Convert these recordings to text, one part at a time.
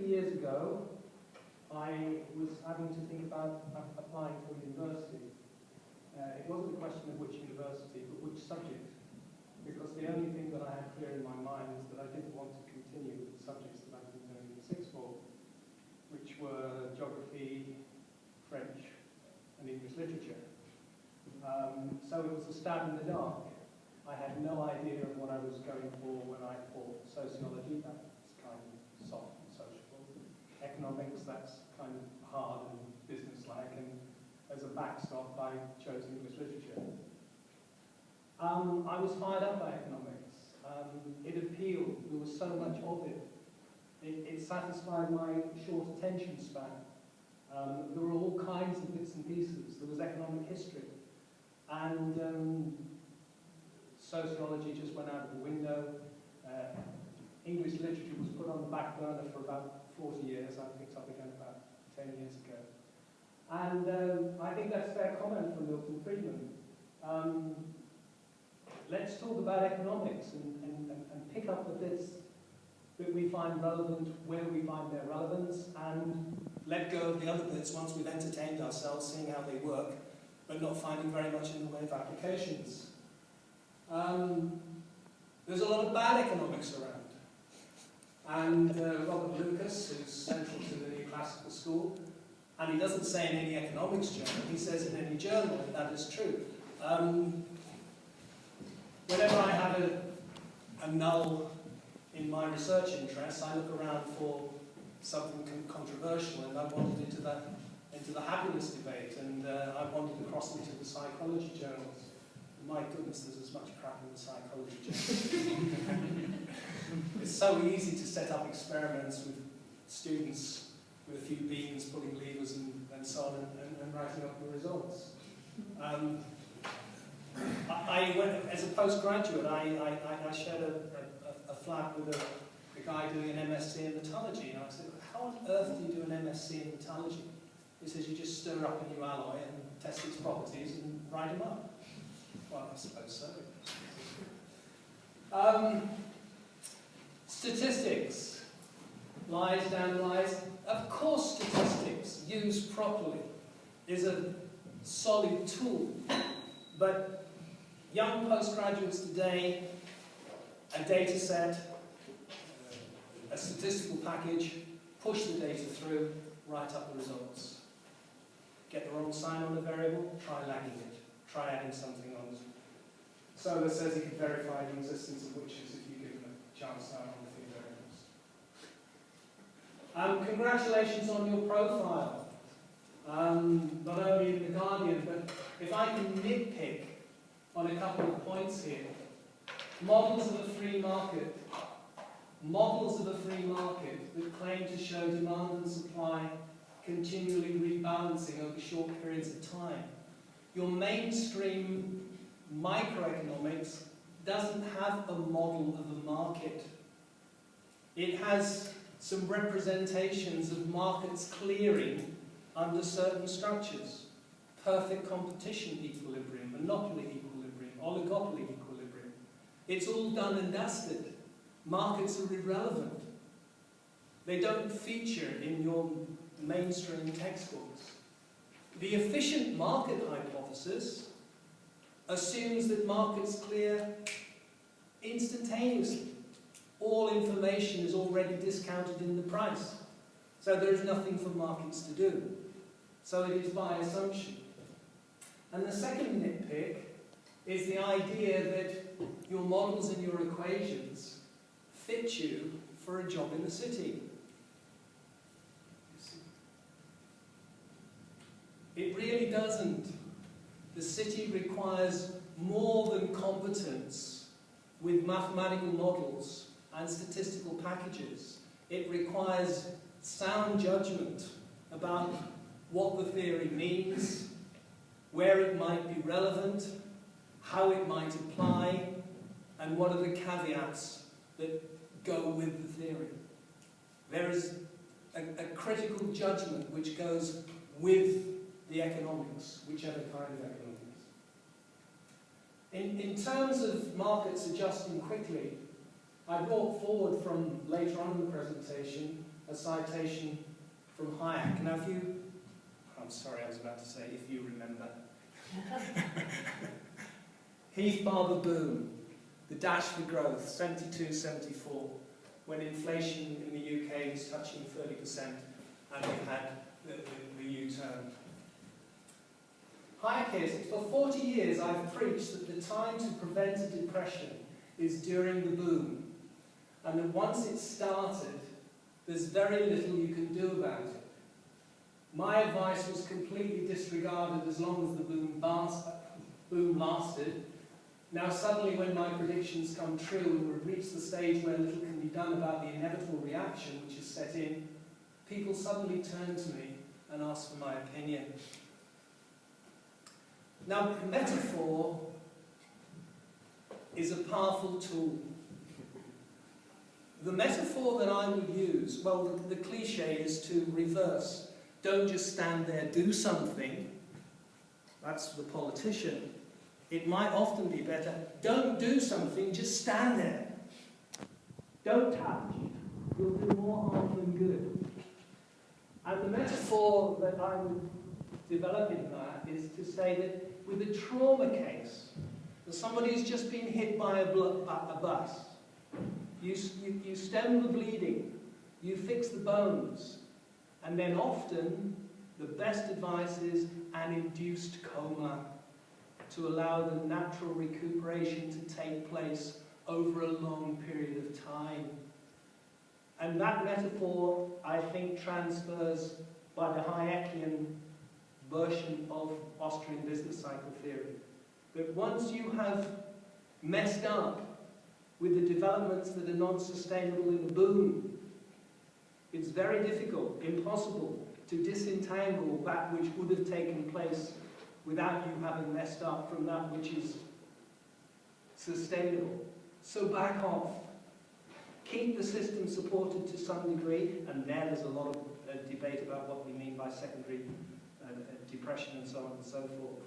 years ago, I was having to think about applying for university. It wasn't a question of which university, but which subject. Because the only thing that I had clear in my mind was that I didn't want to continue with the subjects that I'd been doing in the sixth form, which were geography, French, and English literature. So it was a stab in the dark. I had no idea of what I was going for when I thought sociology, that's kind of soft and sociable. Economics, that's kind of hard and business-like, and as a backstop, I chose English literature. I was fired up by economics. It appealed. There was so much of it. It satisfied my short attention span. There were all kinds of bits and pieces. There was economic history. And sociology just went out of the window. English literature was put on the back burner for about 40 years. I picked up again about 10 years ago. And I think that's a fair comment from Milton Friedman. Let's talk about economics and pick up the bits that we find relevant, where we find their relevance, and let go of the other bits once we've entertained ourselves, seeing how they work, but not finding very much in the way of applications. There's a lot of bad economics around. And Robert Lucas, who's central to the new classical school, and he doesn't say in any economics journal, he says in any journal, and that is true. Whenever I have a null in my research interests, I look around for something controversial, and I wandered into the happiness debate, and I wandered across into the psychology journals. My goodness, there's as much crap in the psychology journals. It's so easy to set up experiments with students with a few beans, pulling levers and so on, and writing up the results. I went, as a postgraduate, I shared a flat with a guy doing an MSc in metallurgy, and I said, how on earth do you do an MSc in metallurgy? He says, you just stir up a new alloy and test its properties and write them up. Well, I suppose so. Statistics. Lies, damn lies. Of course statistics, used properly, is a solid tool. But young postgraduates today, a data set, a statistical package, push the data through, write up the results. Get the wrong sign on a variable, try lagging it. Try adding something on it. Solar says he can verify the existence of witches if you give him a chance to add on a few variables. Congratulations on your profile. Not only in The Guardian, but if I can nitpick on a couple of points here. Models of a free market. Models of a free market that claim to show demand and supply continually rebalancing over short periods of time. Your mainstream microeconomics doesn't have a model of a market. It has some representations of markets clearing under certain structures. Perfect competition equilibrium, monopoly equilibrium, oligopoly equilibrium. It's all done and dusted. Markets are irrelevant. They don't feature in your mainstream textbooks. The efficient market hypothesis assumes that markets clear instantaneously. All information is already discounted in the price. So there is nothing for markets to do. So it is by assumption. And the second nitpick is the idea that your models and your equations fit you for a job in the city. It really doesn't. The city requires more than competence with mathematical models and statistical packages. It requires sound judgment about what the theory means, where it might be relevant, how it might apply, and what are the caveats that go with the theory. There is a critical judgment which goes with the economics, whichever kind of economics. In terms of markets adjusting quickly, I brought forward from later on in the presentation a citation from Hayek. Now, if you, I'm sorry, I was about to say, if you remember. Heath Barbour boom, the dash for growth, 72-74, when inflation in the UK was touching 30% and we had the U-turn. Hayek is, for 40 years I've preached that the time to prevent a depression is during the boom, and that once it's started, there's very little you can do about it. My advice was completely disregarded as long as the boom lasted. Now suddenly when my predictions come true and we've reached the stage where little can be done about the inevitable reaction which is set in, people suddenly turn to me and ask for my opinion. Now, metaphor is a powerful tool. The metaphor that I would use, well, the cliche is to reverse. Don't just stand there, do something. That's the politician. It might often be better, don't do something, just stand there. Don't touch. You'll do more harm than good. And the metaphor that I would develop in that is to say that with a trauma case, that somebody's just been hit by a bus, you stem the bleeding, you fix the bones, and then often the best advice is an induced coma to allow the natural recuperation to take place over a long period of time. And that metaphor, I think, transfers by the Hayekian version of Austrian business cycle theory. That once you have messed up with the developments that are non-sustainable in the boom, it's very difficult, impossible, to disentangle that which would have taken place without you having messed up from that which is sustainable. So back off. Keep the system supported to some degree, and there's a lot of debate about what we mean by secondary depression and so on and so forth.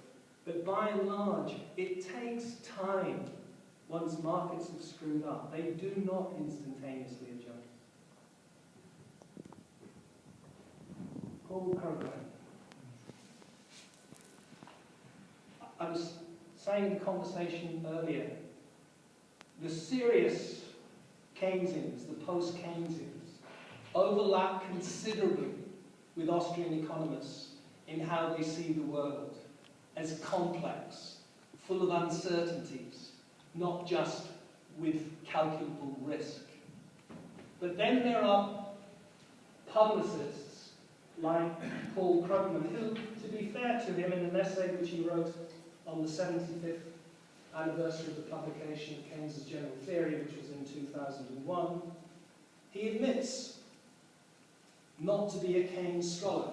But by and large, it takes time once markets have screwed up. They do not instantaneously adjust. Whole program. I was saying in the conversation earlier, the serious Keynesians, the post-Keynesians, overlap considerably with Austrian economists in how they see the world as complex, full of uncertainties, not just with calculable risk. But then there are publicists like Paul Krugman, who, to be fair to him, in an essay which he wrote on the 75th anniversary of the publication of Keynes' General Theory, which was in 2001, he admits not to be a Keynes scholar,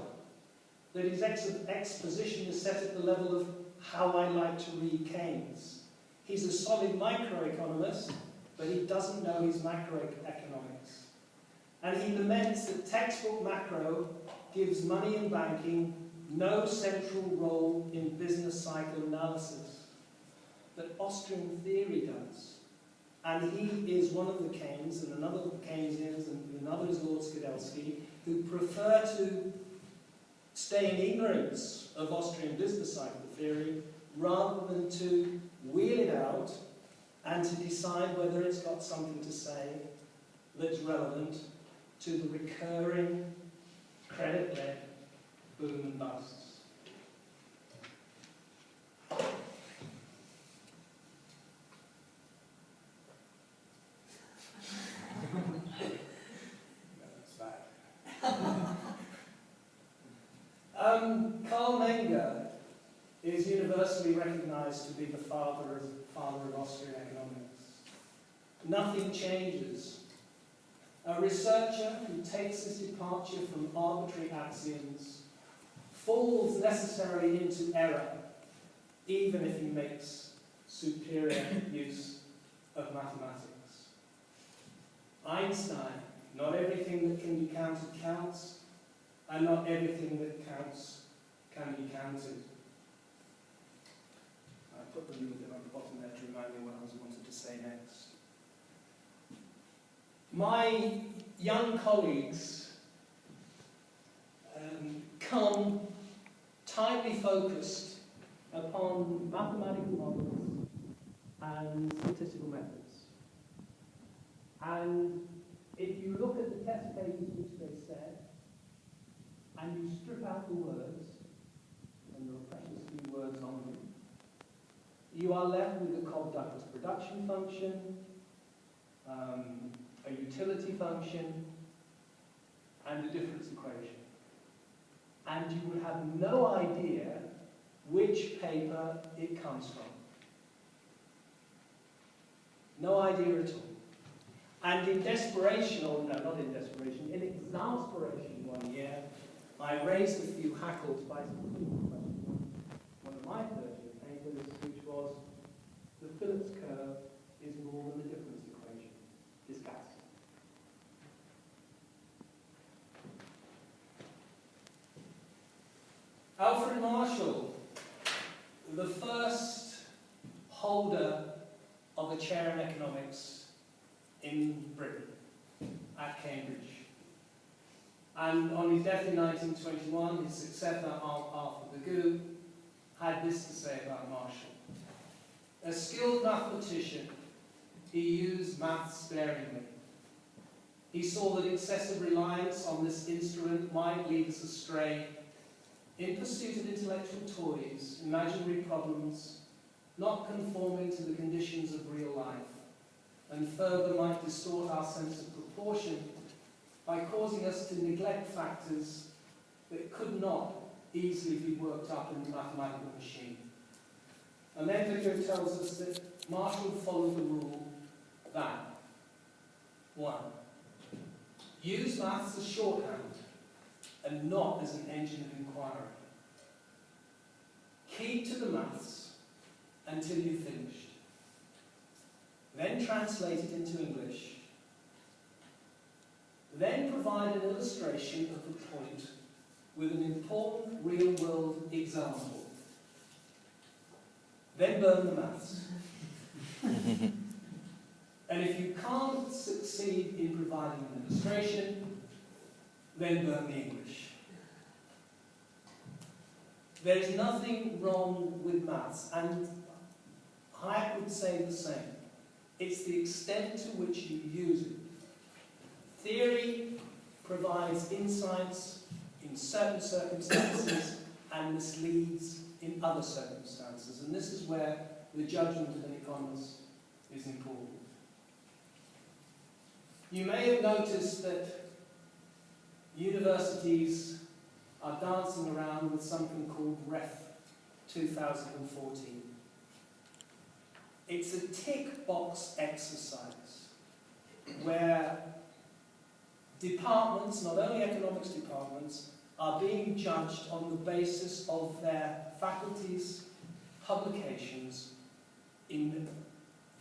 that his exposition is set at the level of how I like to read Keynes. He's a solid microeconomist, but he doesn't know his macroeconomics. And he laments that textbook macro gives money and banking no central role in business cycle analysis, that Austrian theory does. And he is one of the Keynes, and another Keynesians, and another is Lord Skidelsky, who prefer to stay in ignorance of Austrian business cycle theory rather than to wheel it out and to decide whether it's got something to say that's relevant to the recurring credit-led boom and busts. Karl Menger is universally recognized to be the father of Austrian economics. Nothing changes. A researcher who takes his departure from arbitrary axioms falls necessarily into error, even if he makes superior use of mathematics. Einstein, not everything that can be counted counts, and not everything that counts can be counted. I put the little bit on the bottom there to remind me what I wanted to say next. My young colleagues come tightly focused upon mathematical models and statistical methods. And if you look at the test papers which they said, and you strip out the words, and there are precious few words on them, you are left with a Cobb-Douglas production function, a utility function, and a difference equation. And you would have no idea which paper it comes from. No idea at all. And in desperation, or no, not in desperation, in exasperation one year, I raised a few hackles by completing one of my third year papers, which was the Phillips curve is more than the difference equation. Discuss. Alfred Marshall, the first holder of a chair in economics in Britain, at Cambridge. And on his death in 1921, his successor, Arthur Krueger, had this to say about Marshall. A skilled mathematician, he used maths sparingly. He saw that excessive reliance on this instrument might lead us astray in pursuit of intellectual toys, imaginary problems, not conforming to the conditions of real life, and further might distort our sense of proportion by causing us to neglect factors that could not easily be worked up in the mathematical machine. And then Krueger tells us that Marshall followed the rule that 1. Use maths as shorthand and not as an engine of inquiry. Keep to the maths until you've finished. Then translate it into English. Then provide an illustration of the point with an important real-world example. Then burn the maths. And if you can't succeed in providing an illustration, then burn the English. There is nothing wrong with maths, and Hayek would say the same. It's the extent to which you use it. Theory provides insights in certain circumstances and misleads in other circumstances. And this is where the judgment of an economist is important. You may have noticed that universities are dancing around with something called Ref 2014. It's a tick box exercise where departments, not only economics departments, are being judged on the basis of their faculty's publications in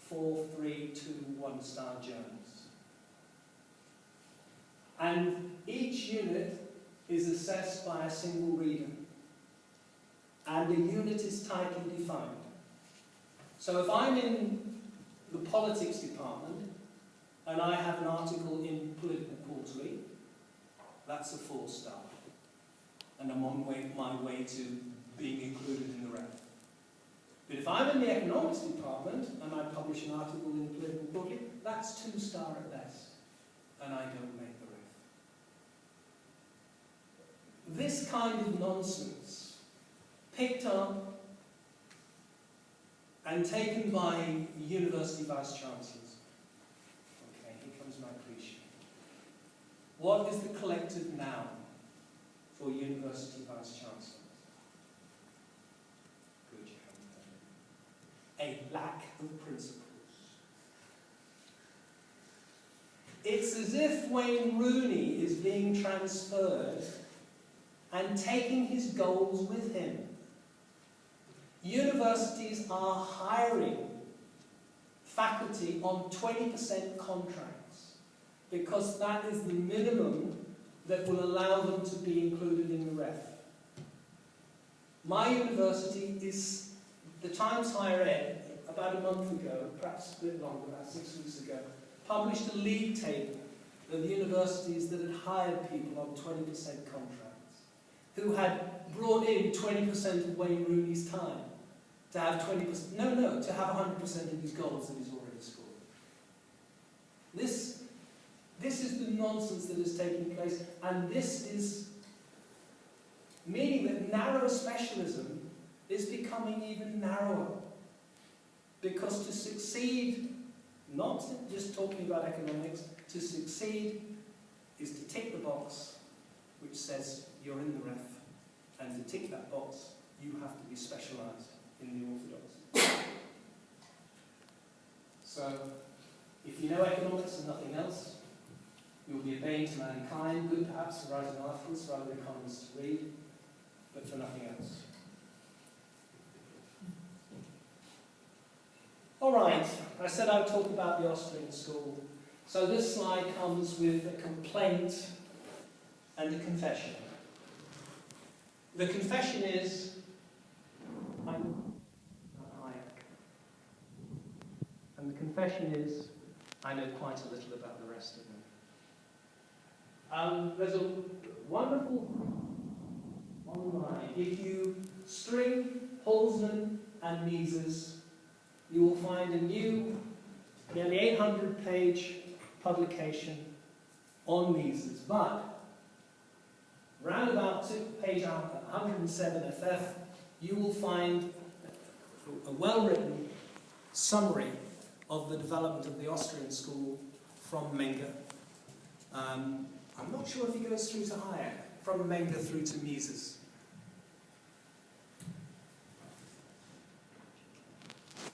4, 3, 2, 1-star journals. And each unit is assessed by a single reader. And the unit is tightly defined. So if I'm in the politics department and I have an article in Political Quarterly, that's a 4-star. And I'm on my way to being included in the ref. But if I'm in the economics department and I publish an article in Political Quarterly, that's 2-star at best. And I don't make the ref. This kind of nonsense, picked up and taken by university vice-chancellors. Okay, here comes my cliche. What is the collective noun for university vice-chancellors? Good, you haven't done it. A lack of principles. It's as if Wayne Rooney is being transferred and taking his goals with him. Universities are hiring faculty on 20% contracts because that is the minimum that will allow them to be included in the ref. My university is, the Times Higher Ed, about a month ago, perhaps a bit longer, about 6 weeks ago, published a league table of universities that had hired people on 20% contracts, who had brought in 20% of Wayne Rooney's time to have 20%, to have 100% of his goals that he's already scored. This is the nonsense that is taking place, and this is meaning that narrow specialism is becoming even narrower. Because to succeed, not just talking about economics, to succeed is to tick the box which says you're in the ref, and to tick that box you have to be specialised in the orthodox. So, if you know economics and nothing else, you'll be a bane to mankind, good perhaps to write an article for other economists to read, but for nothing else. Alright, I said I would talk about the Austrian School. So this slide comes with a complaint and a confession. The confession is, I'm not Hayek. And the confession is, I know quite a little about the rest of them. There's a wonderful online. If you string Holzman and Mises, you will find a new, nearly 800-page publication on Mises. But, round about page 107 FF, you will find a well-written summary of the development of the Austrian School from Menger. I'm not sure if he goes through to Hayek, from Menger through to Mises.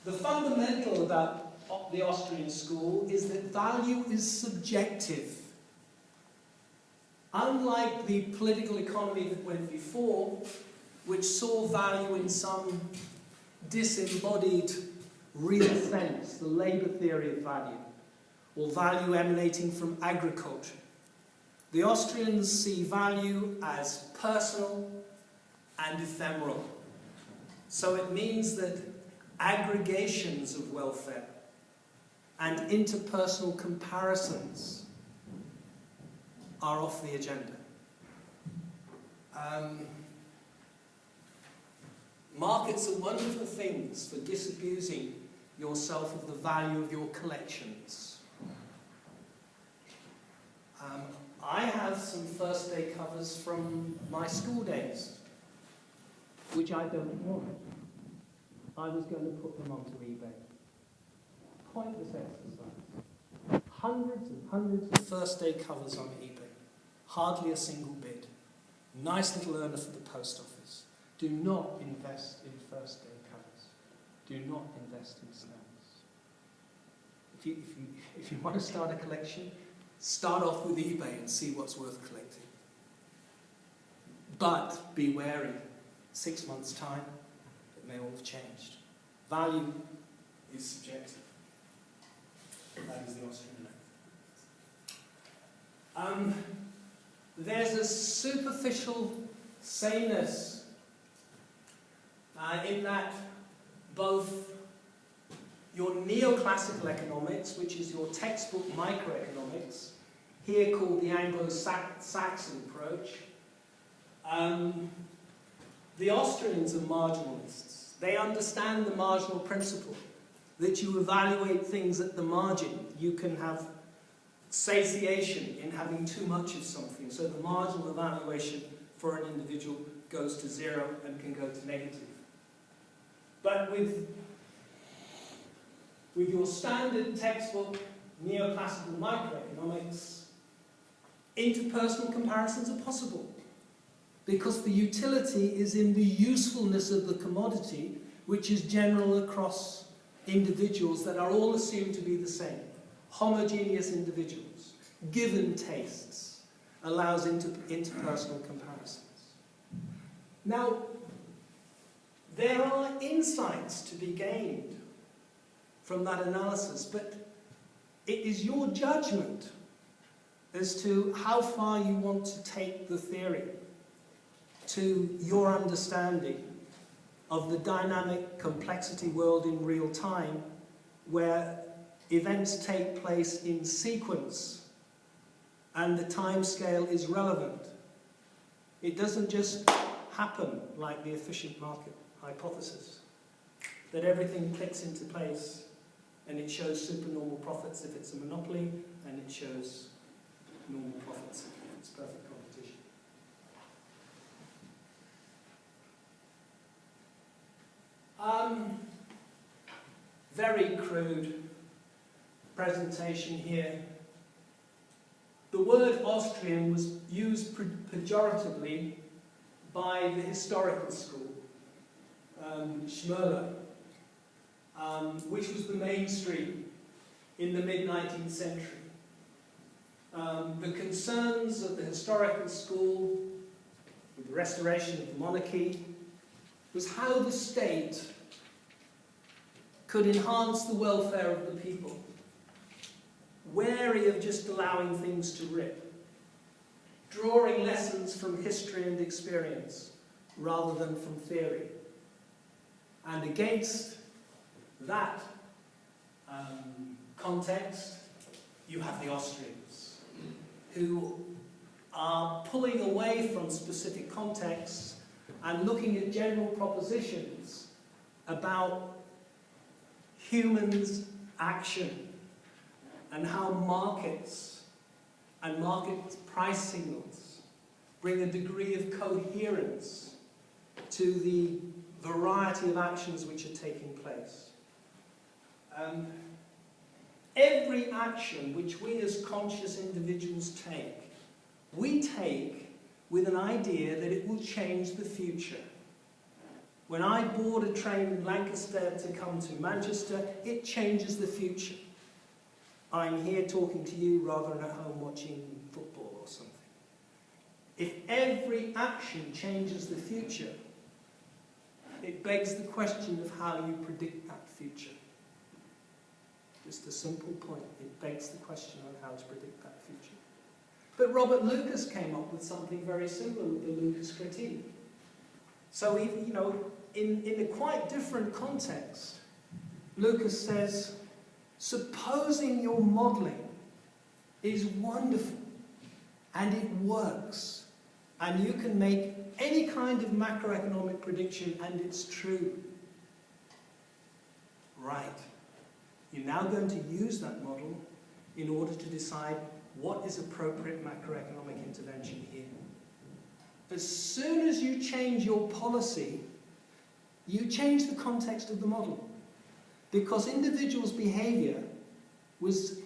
The fundamental about the Austrian School is that value is subjective. Unlike the political economy that went before, which saw value in some disembodied real sense, the labour theory of value, or value emanating from agriculture, the Austrians see value as personal and ephemeral. So it means that aggregations of welfare and interpersonal comparisons are off the agenda. Markets are wonderful things for disabusing yourself of the value of your collections. I have some first day covers from my school days, which I don't want. I was going to put them onto eBay. Pointless exercise. Hundreds and hundreds of first day covers on eBay. Hardly a single bid. Nice little earner for the post office. Do not invest in first day covers. Do not invest in snails. If you want to start a collection, start off with eBay and see what's worth collecting. But be wary. 6 months' time, it may all have changed. Value is subjective. That is the Austrian method. There's a superficial sameness in that both your neoclassical economics, which is your textbook microeconomics, here called the Anglo-Saxon approach, the Austrians are marginalists. They understand the marginal principle, that you evaluate things at the margin. You can have satiation in having too much of something, so the marginal evaluation for an individual goes to zero and can go to negative. But with your standard textbook neoclassical microeconomics, interpersonal comparisons are possible. Because the utility is in the usefulness of the commodity, which is general across individuals that are all assumed to be the same. Homogeneous individuals, given tastes, allows interpersonal comparisons. Now, there are insights to be gained from that analysis, but it is your judgment as to how far you want to take the theory to your understanding of the dynamic complexity world in real time, where events take place in sequence and the time scale is relevant. It doesn't just happen like the efficient market hypothesis, that everything clicks into place and it shows supernormal profits if it's a monopoly, and it shows normal profits if it's perfect competition. Very crude presentation here. The word Austrian was used pejoratively by the historical school, Schmerler, which was the mainstream in the mid-19th century. The concerns of the historical school with the restoration of the monarchy was how the state could enhance the welfare of the people, wary of just allowing things to rip, drawing lessons from history and experience rather than from theory. And against that context, you have the Austrians, who are pulling away from specific contexts and looking at general propositions about humans' action and how markets and market price signals bring a degree of coherence to the variety of actions which are taking place. Every action which we as conscious individuals take, we take with an idea that it will change the future. When I board a train in Lancaster to come to Manchester, it changes the future. I'm here talking to you rather than at home watching football or something. If every action changes the future, it begs the question of how you predict that future. Just a simple point. It begs the question on how to predict that future. But Robert Lucas came up with something very similar with the Lucas critique. So, you know, in a quite different context, Lucas says, supposing your modelling is wonderful and it works, and you can make any kind of macroeconomic prediction and it's true. Right. You're now going to use that model in order to decide what is appropriate macroeconomic intervention here. As soon as you change your policy, you change the context of the model. Because individuals' behaviour was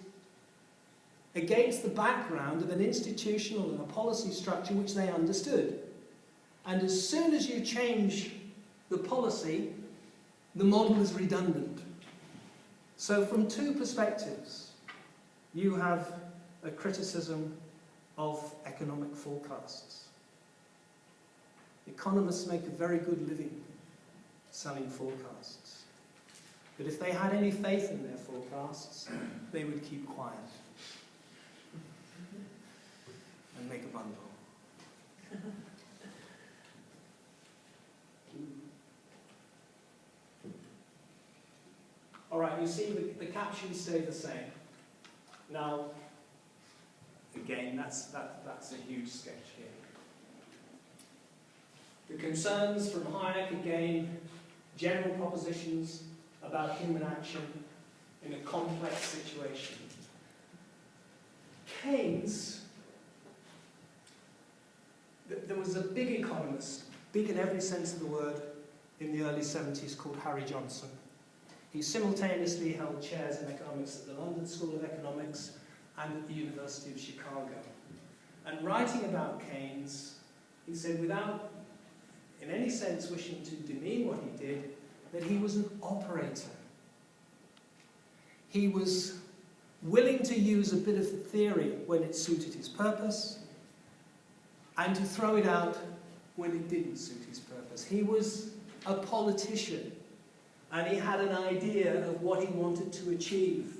against the background of an institutional and a policy structure which they understood. And as soon as you change the policy, the model is redundant. So from two perspectives, you have a criticism of economic forecasts. Economists make a very good living selling forecasts. But if they had any faith in their forecasts, they would keep quiet and make a bundle. All right, you see the captions stay the same. Now, again, that's a huge sketch here. The concerns from Hayek, again, general propositions about human action in a complex situation. Keynes, there was a big economist, big in every sense of the word, in the early 70s called Harry Johnson. He simultaneously held chairs in economics at the London School of Economics and at the University of Chicago. And writing about Keynes, he said, without in any sense wishing to demean what he did, that he was an operator. He was willing to use a bit of theory when it suited his purpose, and to throw it out when it didn't suit his purpose. He was a politician, and he had an idea of what he wanted to achieve.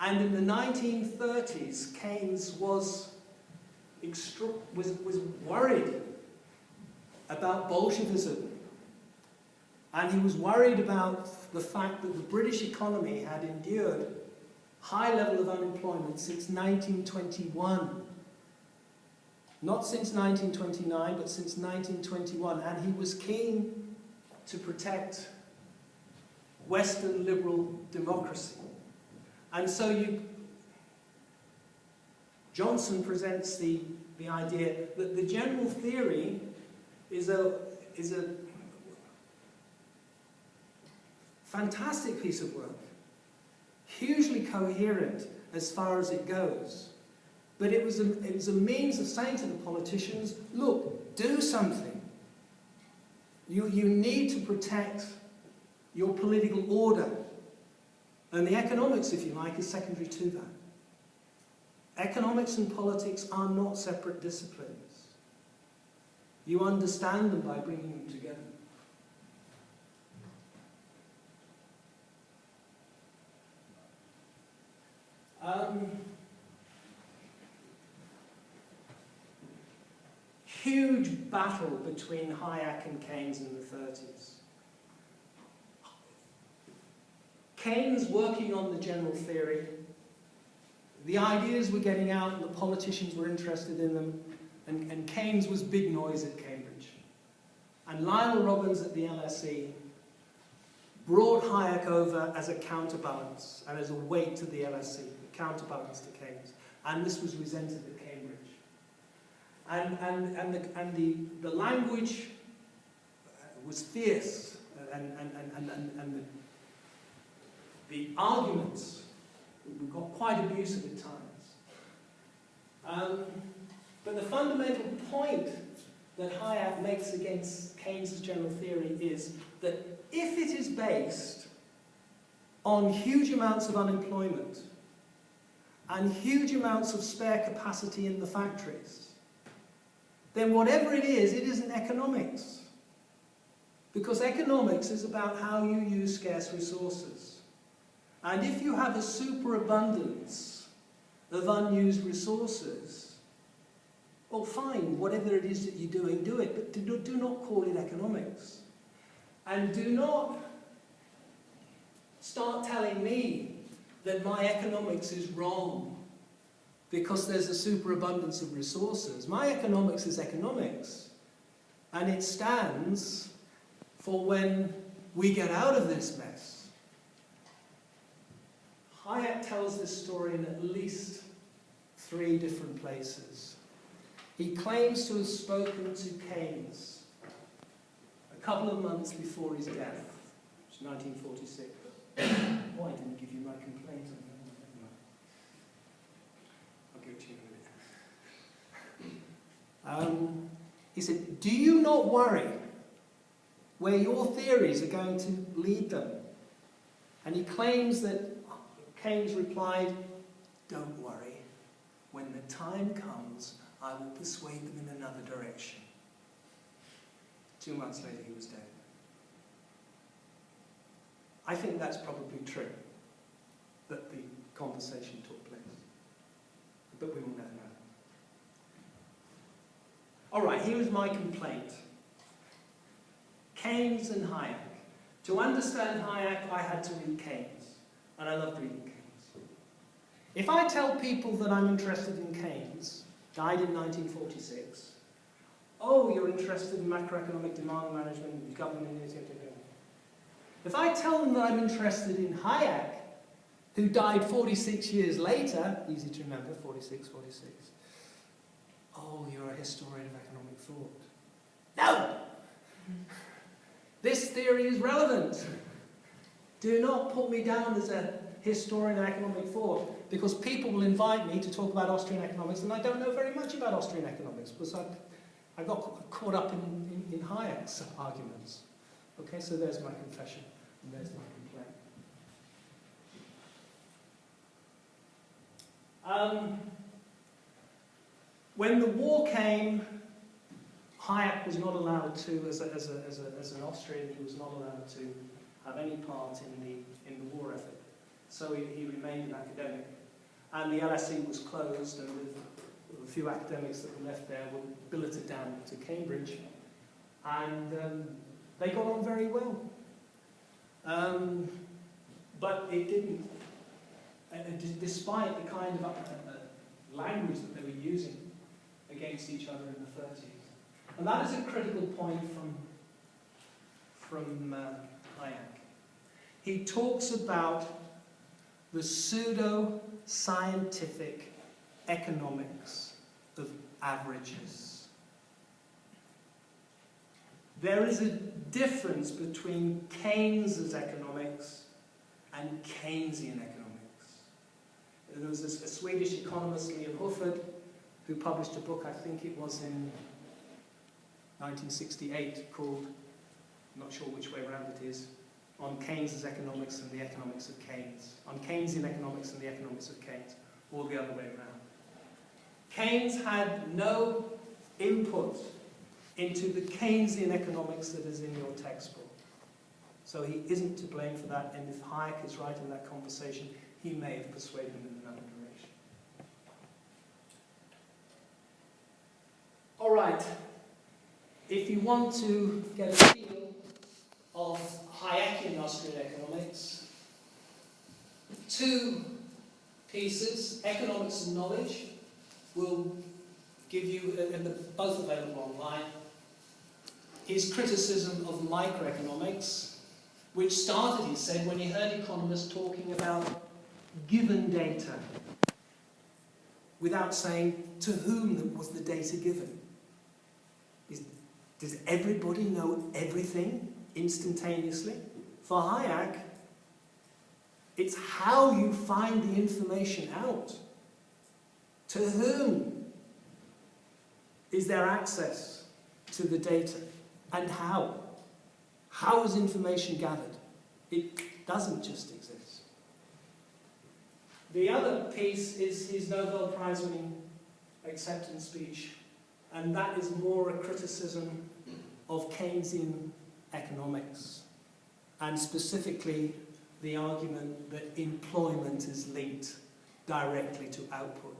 And in the 1930s, Keynes was worried about Bolshevism. And he was worried about the fact that the British economy had endured high level of unemployment since 1921. Not since 1929, but since 1921. And he was keen to protect Western liberal democracy. And so Johnson presents the idea that the general theory is a fantastic piece of work, hugely coherent as far as it goes. But it was a means of saying to the politicians, look, do something. You need to protect your political order. And the economics, if you like, is secondary to that. Economics and politics are not separate disciplines. You understand them by bringing them together. Huge battle between Hayek and Keynes in the 30s. Keynes working on the general theory, the ideas were getting out and the politicians were interested in them, and Keynes was big noise at Cambridge. And Lionel Robbins at the LSE brought Hayek over as a counterbalance and as a weight to the LSE, a counterbalance to Keynes. And this was resented at Cambridge. And the language was fierce, and the arguments got quite abusive at times. But the fundamental point that Hayek makes against Keynes's general theory is that if it is based on huge amounts of unemployment and huge amounts of spare capacity in the factories, then whatever it isn't economics. Because economics is about how you use scarce resources. And if you have a superabundance of unused resources, well, fine, whatever it is that you're doing, do it, but do not call it economics. And do not start telling me that my economics is wrong because there's a superabundance of resources. My economics is economics, and it stands for when we get out of this mess. Hayek tells this story in at least 3 different places. He claims to have spoken to Keynes a couple of months before his death, which is 1946. Oh, I didn't give you my complaint on that. I'll give it to you in a minute. He said, do you not worry where your theories are going to lead them? And he claims that Keynes replied, don't worry. When the time comes, I will persuade them in another direction. 2 months later, he was dead. I think that's probably true, that the conversation took place. But we will never know. All right, here is my complaint. Keynes and Hayek. To understand Hayek, I had to read Keynes. And I loved reading Keynes. If I tell people that I'm interested in Keynes, died in 1946, oh, you're interested in macroeconomic demand management, government, if I tell them that I'm interested in Hayek, who died 46 years later, easy to remember, 46, oh, you're a historian of economic thought. No! This theory is relevant. Do not put me down as a historian of economic thought, because people will invite me to talk about Austrian economics, and I don't know very much about Austrian economics, because I got caught up in Hayek's arguments. Okay, so there's my confession, and there's my complaint. When the war came, Hayek was not allowed to, as an Austrian, he was not allowed to have any part in the war effort. So he remained an academic. And the LSE was closed, and with a few academics that were left there were billeted down to Cambridge. And they got on very well. But it didn't despite the kind of language that they were using against each other in the 30s. And that is a critical point from Hayek. He talks about the pseudo-scientific economics of averages. There is a difference between Keynes's economics and Keynesian economics. There was a Swedish economist, Liam Hufford, who published a book, I think it was in 1968, called, I'm not sure which way around it is, on Keynes's economics and the economics of Keynes. On Keynesian economics and the economics of Keynes, or the other way around. Keynes had no input into the Keynesian economics that is in your textbook. So he isn't to blame for that, and if Hayek is right in that conversation, he may have persuaded him in another direction. All right, if you want to get a feel of Hayekian Austrian economics, two pieces, Economics and Knowledge, will give you, and they're both available online, his criticism of microeconomics, which started, he said, when he heard economists talking about given data, without saying to whom was the data given. Does everybody know everything instantaneously? For Hayek, it's how you find the information out. To whom is there access to the data? And how? How is information gathered? It doesn't just exist. The other piece is his Nobel Prize-winning acceptance speech, and that is more a criticism of Keynesian economics, and specifically the argument that employment is linked directly to output,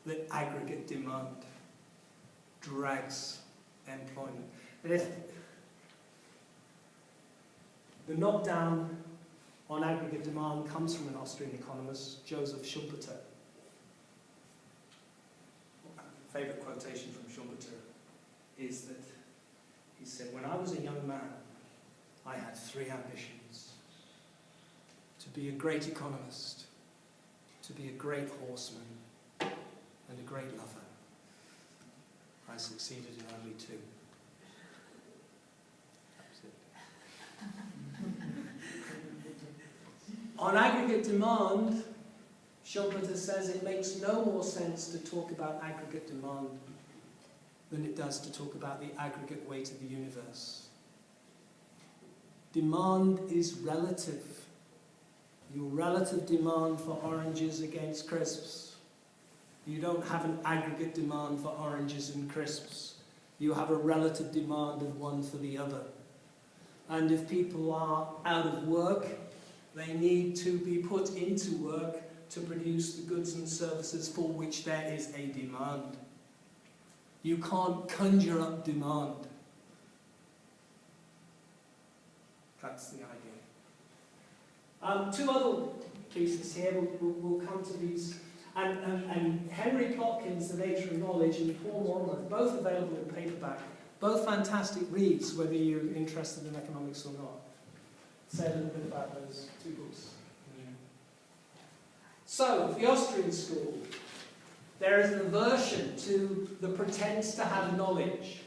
that aggregate demand drags employment. And if the knockdown on aggregate demand comes from an Austrian economist, Joseph Schumpeter. Favourite quotation from Schumpeter is that he said, when I was a young man, I had three ambitions: to be a great economist, to be a great horseman, and a great lover. I succeeded in only two. On aggregate demand, Schumpeter says it makes no more sense to talk about aggregate demand than it does to talk about the aggregate weight of the universe. Demand is relative. Your relative demand for oranges against crisps. You don't have an aggregate demand for oranges and crisps. You have a relative demand of one for the other. And if people are out of work, they need to be put into work to produce the goods and services for which there is a demand. You can't conjure up demand. That's the idea. Two other pieces here, we'll come to these. And Henry Plotkin's The Nature of Knowledge and Paul Mortimer, both available in paperback, both fantastic reads, whether you're interested in economics or not. Say a little bit about those two books. So, the Austrian School. There is an aversion to the pretense to have knowledge.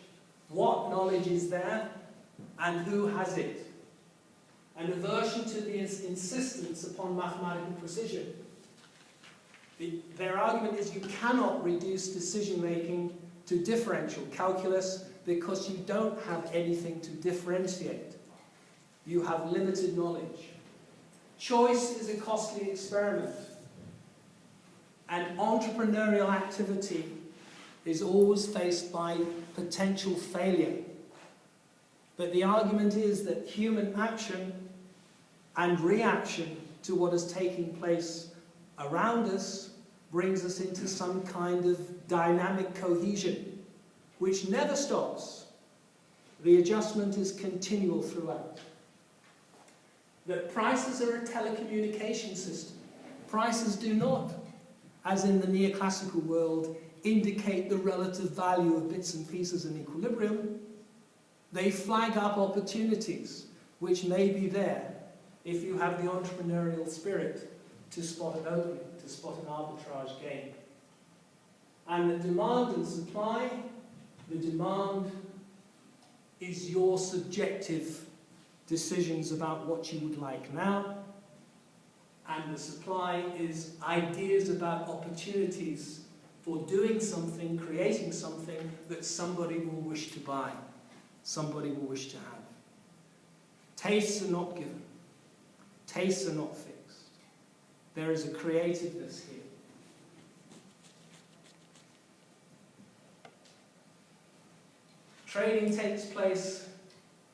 What knowledge is there and who has it? An aversion to the insistence upon mathematical precision. Their argument is you cannot reduce decision-making to differential calculus because you don't have anything to differentiate. You have limited knowledge. Choice is a costly experiment. And entrepreneurial activity is always faced by potential failure. But the argument is that human action and reaction to what is taking place around us brings us into some kind of dynamic cohesion, which never stops. The adjustment is continual throughout. That prices are a telecommunication system. Prices do not, as in the neoclassical world, indicate the relative value of bits and pieces in equilibrium. They flag up opportunities which may be there if you have the entrepreneurial spirit to spot an opening, to spot an arbitrage gain. And the demand and supply, the demand is your subjective decisions about what you would like now, and the supply is ideas about opportunities for doing something, creating something that somebody will wish to buy, somebody will wish to have. Tastes are not given. Tastes are not fixed. There is a creativeness here. Trading takes place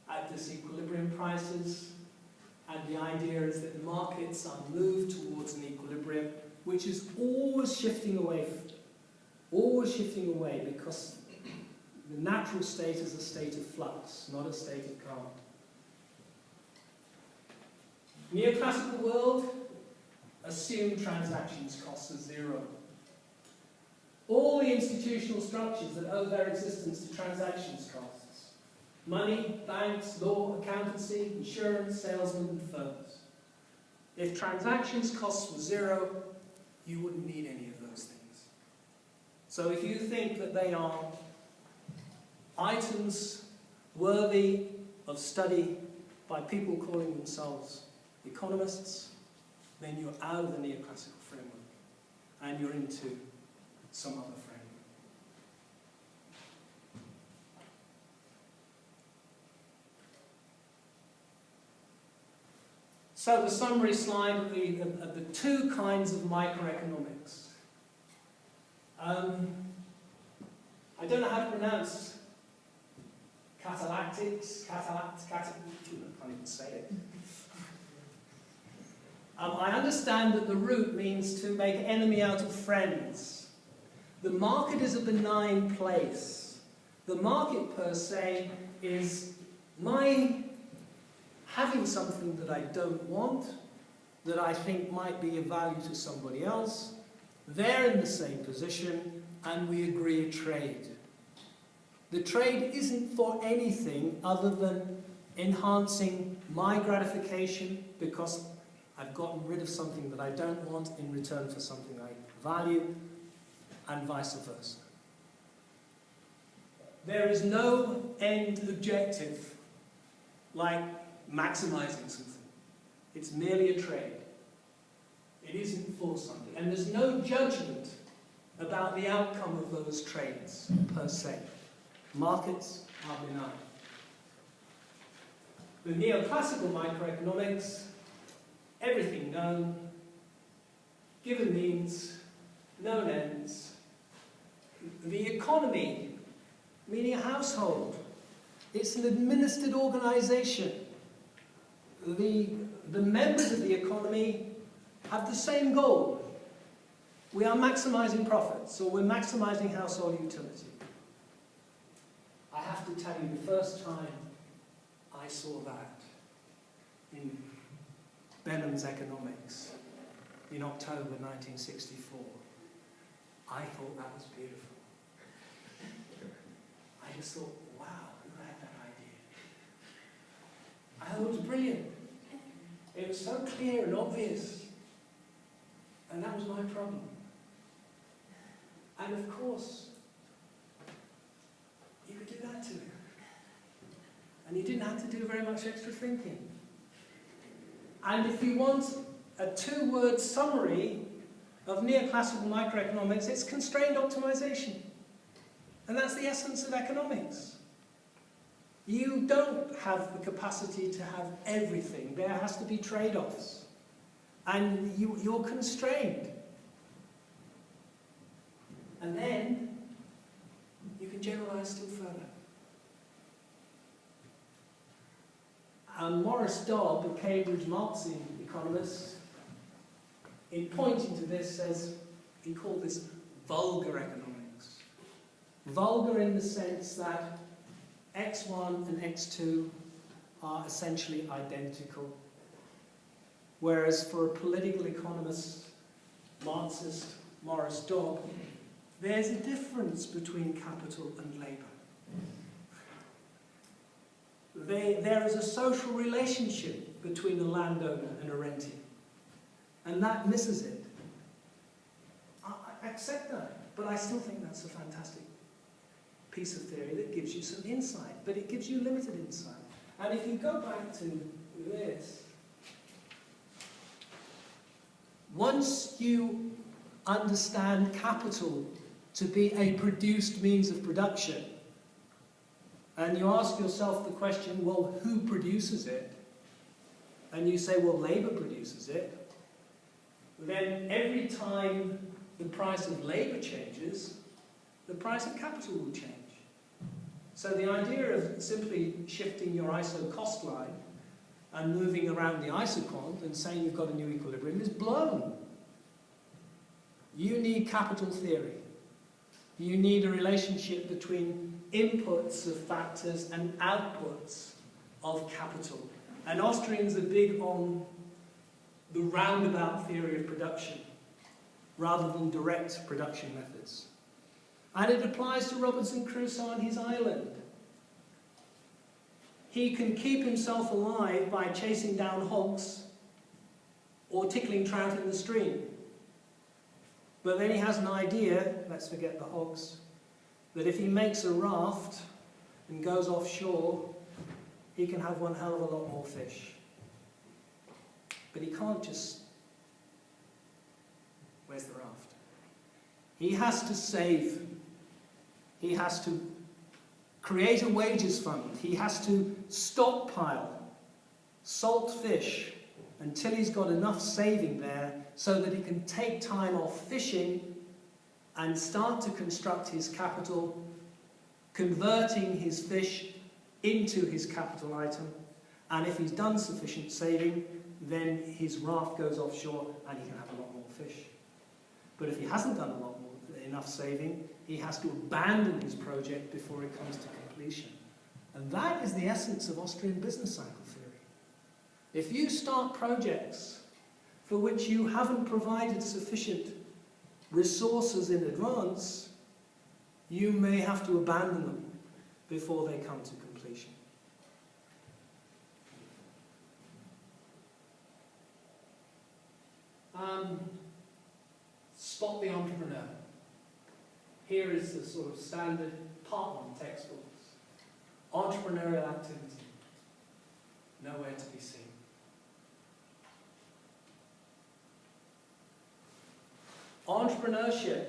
at disequilibrium prices, and the idea is that markets are moved towards an equilibrium, which is always shifting away, because the natural state is a state of flux, not a state of calm. Neoclassical world, assume transactions costs are zero. All the institutional structures that owe their existence to transactions costs. Money, banks, law, accountancy, insurance, salesmen and firms. If transactions costs were zero, you wouldn't need any of those things. So if you think that they are items worthy of study by people calling themselves economists, then you're out of the neoclassical framework and you're into some other framework. So the summary slide of the two kinds of microeconomics. I don't know how to pronounce catalactics, I can't even say it. I understand that the root means to make enemy out of friends. The market is a benign place. The market per se is my having something that I don't want, that I think might be of value to somebody else. They're in the same position, and we agree a trade. The trade isn't for anything other than enhancing my gratification because I've gotten rid of something that I don't want in return for something I value, and vice versa. There is no end objective like maximizing something. It's merely a trade. It isn't for something. And there's no judgment about the outcome of those trades per se. Markets are benign. The neoclassical microeconomics, everything known, given means, known ends. The economy, meaning a household, it's an administered organization. The members of the economy have the same goal. We are maximizing profits, or we're maximizing household utility. I have to tell you, the first time I saw that in Benham's Economics in October 1964, I thought that was beautiful. I just thought, wow, who had that idea? I thought it was brilliant. It was so clear and obvious. And that was my problem. And of course, you could do that too. And you didn't have to do very much extra thinking. And if you want a two-word summary of neoclassical microeconomics, it's constrained optimization. And that's the essence of economics. You don't have the capacity to have everything. There has to be trade-offs. And you're constrained. And then you can generalize still further. Morris Dobb, a Cambridge Marxian economist, in pointing to this, says he called this vulgar economics. Vulgar in the sense that X1 and X2 are essentially identical, whereas for a political economist, Marxist Morris Dobb, there's a difference between capital and labour. There is a social relationship between a landowner and a rentier, and that misses it. I accept that, but I still think that's a fantastic piece of theory that gives you some insight, but it gives you limited insight. And if you go back to this, once you understand capital to be a produced means of production, and you ask yourself the question, well, who produces it? And you say, well, labour produces it. Then every time the price of labour changes, the price of capital will change. So the idea of simply shifting your ISO cost line and moving around the isocont and saying you've got a new equilibrium is blown. You need capital theory. You need a relationship between inputs of factors and outputs of capital. And Austrians are big on the roundabout theory of production rather than direct production methods. And it applies to Robinson Crusoe on his island. He can keep himself alive by chasing down hogs or tickling trout in the stream. But then he has an idea, let's forget the hogs, that if he makes a raft and goes offshore, he can have one hell of a lot more fish. But he can't just... Where's the raft? He has to save. He has to create a wages fund. He has to stockpile salt fish until he's got enough saving there so that he can take time off fishing and start to construct his capital, converting his fish into his capital item. And if he's done sufficient saving, then his raft goes offshore and he can have a lot more fish. But if he hasn't done enough saving, he has to abandon his project before it comes to completion. And that is the essence of Austrian business cycle theory. If you start projects for which you haven't provided sufficient resources in advance, you may have to abandon them before they come to completion. Spot the entrepreneur. Here is the sort of standard part 1 textbooks. Entrepreneurial activity. Nowhere to be seen. Entrepreneurship.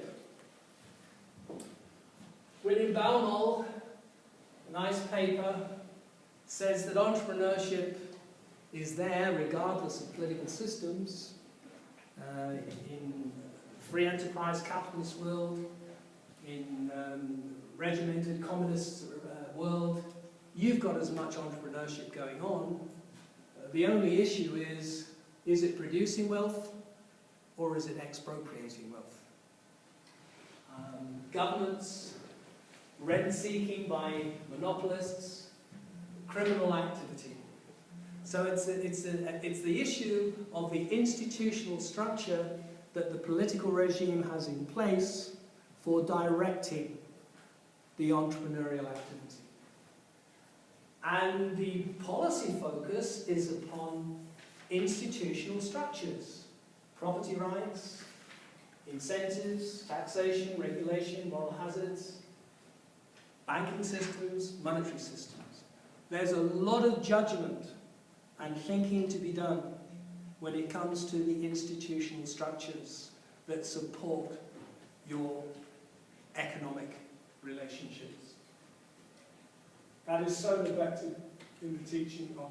William Baumol, a nice paper, says that entrepreneurship is there regardless of political systems. In free enterprise capitalist world, in regimented communist world, you've got as much entrepreneurship going on. The only issue is it producing wealth or is it expropriating wealth? Governments, rent-seeking by monopolists, criminal activity. So it's the issue of the institutional structure that the political regime has in place for directing the entrepreneurial activity. And the policy focus is upon institutional structures, property rights, incentives, taxation, regulation, moral hazards, banking systems, monetary systems. There's a lot of judgment and thinking to be done when it comes to the institutional structures that support your economic relationships. That is so neglected in the teaching of